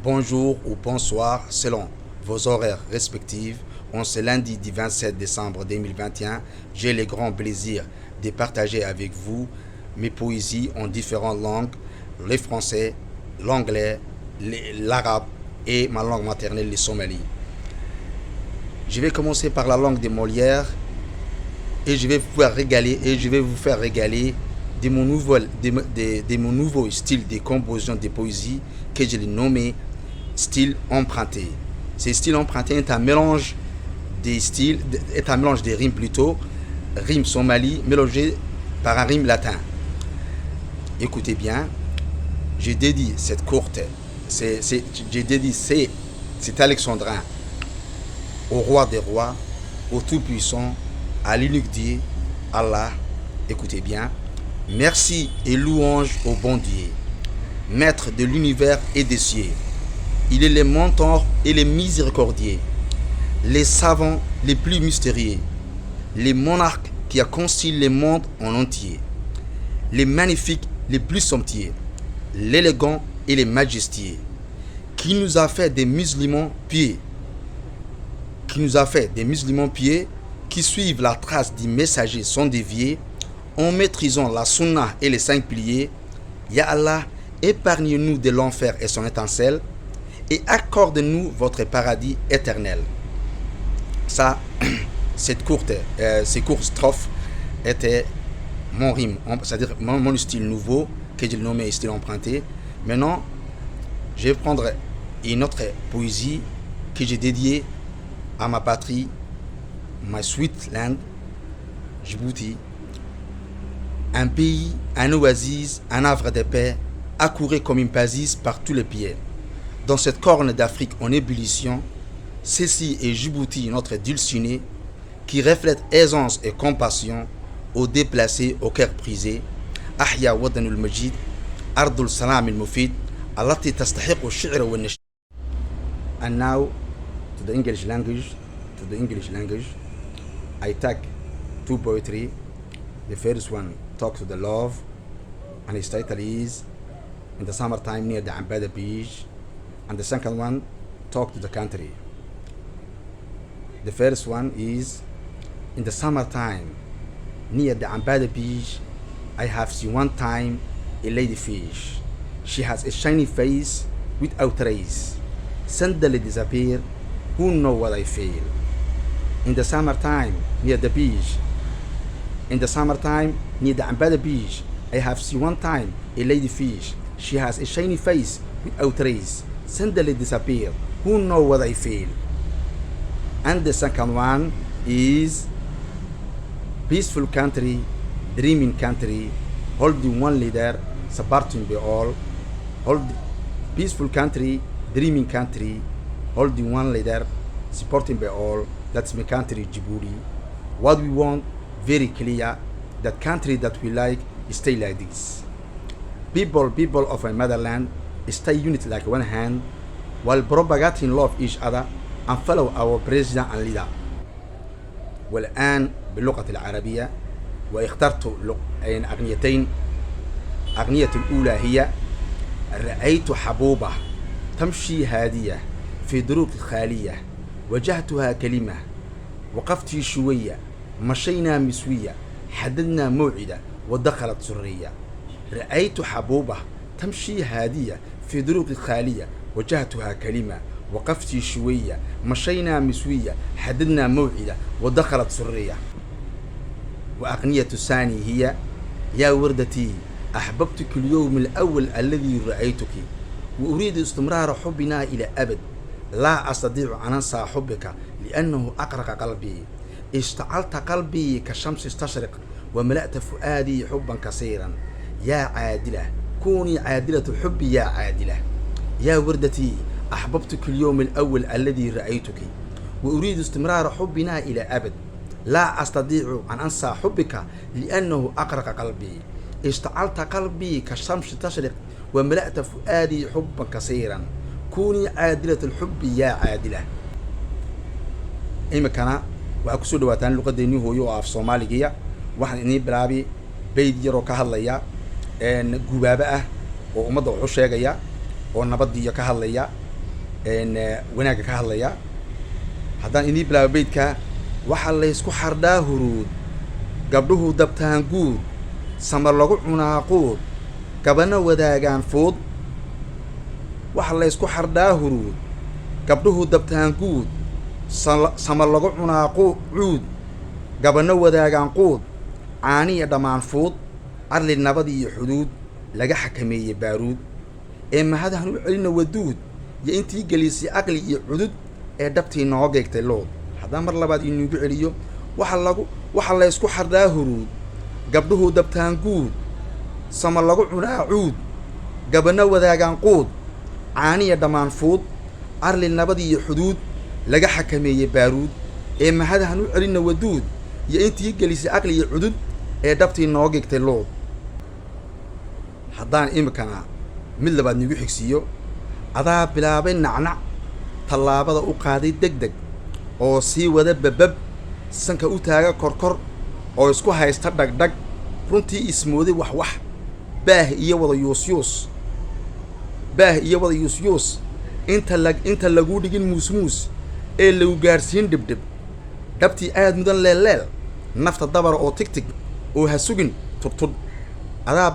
Bonjour ou bonsoir selon vos horaires respectifs. En ce lundi du 27 décembre 2021, j'ai le grand plaisir de partager avec vous mes poésies en différentes langues, le français, l'anglais, l'arabe et ma langue maternelle, le somali. Je vais commencer par la langue de Molière et je vais vous faire régaler de mon nouveau style de composition de poésie que je l'ai nommé style emprunté. Ce style emprunté est un mélange des styles, est un mélange des rimes plutôt, rimes somali mélangées par un rime latin. Écoutez bien, j'ai dédié cette courte, cet alexandrin au roi des rois, au tout-puissant, à l'unique Dieu, Allah. Écoutez bien, merci et louange au bon Dieu, maître de l'univers et des cieux. Il est le mentor et le miséricordieux, les savants les plus mystérieux, les monarques qui a conçu le monde en entier, les magnifiques les plus somptueux, l'élégant et les majestueux, qui nous a fait des musulmans pieux, qui suivent la trace du messager sans dévier, en maîtrisant la sunna et les 5 piliers. Ya Allah, épargnez-nous de l'enfer et son étincelle, et accorde-nous votre paradis éternel. Ça, ces courtes strophes étaient mon rime, c'est-à-dire mon style nouveau, que je le nommais style emprunté. Maintenant, je vais prendre une autre poésie que j'ai dédiée à ma patrie, my sweet land, Djibouti. Un pays, un oasis, un havre de paix, accouru comme une pasis par tous les pieds. Dans cette corne d'Afrique en ébullition, ceci est Djibouti, notre dulciné, qui reflète aisance et compassion aux déplacés, au cœur brisé. Ahya wadanul majid, ardul salam il mufid, allati tastahiq al-shi'r wa al-nashr. And now to the English language, I take 2 poetry. The first one talks to the love, and its title is In the Summertime Near the Ambada Beach. And the second one talk to the country. The first one is in the summertime near the Ambada Beach. I have seen one time a lady fish. She has a shiny face without rays. Suddenly disappear. Who know what I feel? In the summertime near the beach. In the summertime near the Ambada Beach. I have seen one time a lady fish. She has a shiny face without rays. Suddenly disappear. Who know what I feel? And the second one is peaceful country, dreaming country, holding one leader, supporting the all. Peaceful country, dreaming country, holding one leader, supporting by all. That's my country, Djibouti. What we want, very clear. That country that we like, stay like this. People of my motherland, stay unit like one hand, while propagating love each other and follow our president and leader. والآن باللغة العربية، واخترت أغنيتين. أغنية الأولى هي رأيت حبوبة تمشي هادية في دروب خالية، وجهتها كلمة، وقفت شوية، مشينا مسوية، حددنا موعدة ودخلت سرية. رأيت حبوبة تمشي هادية في دروب خالية، وجهتها كلمة، وقفت شوية، مشينا مسوية، حددنا موعدة ودخلت سرية. وأغنية الثانية هي يا وردتي أحببتك اليوم الأول الذي رأيتك، وأريد استمرار حبنا إلى أبد، لا أستطيع أن أنسى حبك لأنه أقرق قلبي، اشتعلت قلبي كالشمس استشرق، وملأت فؤادي حبا كثيرا. يا عادلة كوني عادلة الحب يا عادلة. يا وردتي أحببتك اليوم الأول الذي رأيتك، وأريد استمرار حبنا إلى أبد، لا أستطيع أن أنسى حبك لأنه أقرق قلبي، اشتعلت قلبي كالشمس تشرق، وملأت فؤادي حبا كثيرا. كوني عادلة الحب يا عادلة. إمكانا وأكسو دواتان لغة ديني هو يوقف صومالية. واحد إني بلابي بيد يرو كهاليا إن جوابه وأمضى وحشة جيا ونبض يا كهاليا wanaaga ka hadlaya haddaan inii bilaabo beydka waxaa laysku xardhaa huruud gabdhuhu dabtaan guud samar lagu cunaa quud gabana wadaagaan fuud waxaa laysku xardhaa huruud gabdhuhu dabtaan guud samar lagu cunaa cuud gabana wadaagaan quud caaniya dhammaan fuud arli nabad iyo xuduud laga xakameeyey baaruud ee mahadahan u celina waduud iyo intii gelisay aqli iyo cudud ee dhabtii noo geegtay lood haddaan mar labaad inugu celiyo waxaa laysku xardhaa huruud gabdhuhu dabtaan guud sama lagu cunaa cuud gabana wadaagaan quud caaniya dhammaan fuud arli nabad iyo xuduud laga xakameeyey baaruud ee mahadahan u celina waduud iyo intii gelisay aqli iyo cudud ee dhabtii noo geegtay lood haddaan imikana mid labaad nigu xigsiiyo adaa bilaabay nacnac tallaabada u qaaday deg deg oo sii wada babab sanka u taaga korkor oo isku haysta dhagdhag runtii ismooday wax baah iyo wada yuusyuus inta laguu dhigin muusmuus ee lagu gaadhsiin dhibdhib dhabtii aad mudan leelleel nafta dabara oo tigtig oo ha sugin tudhtud adaa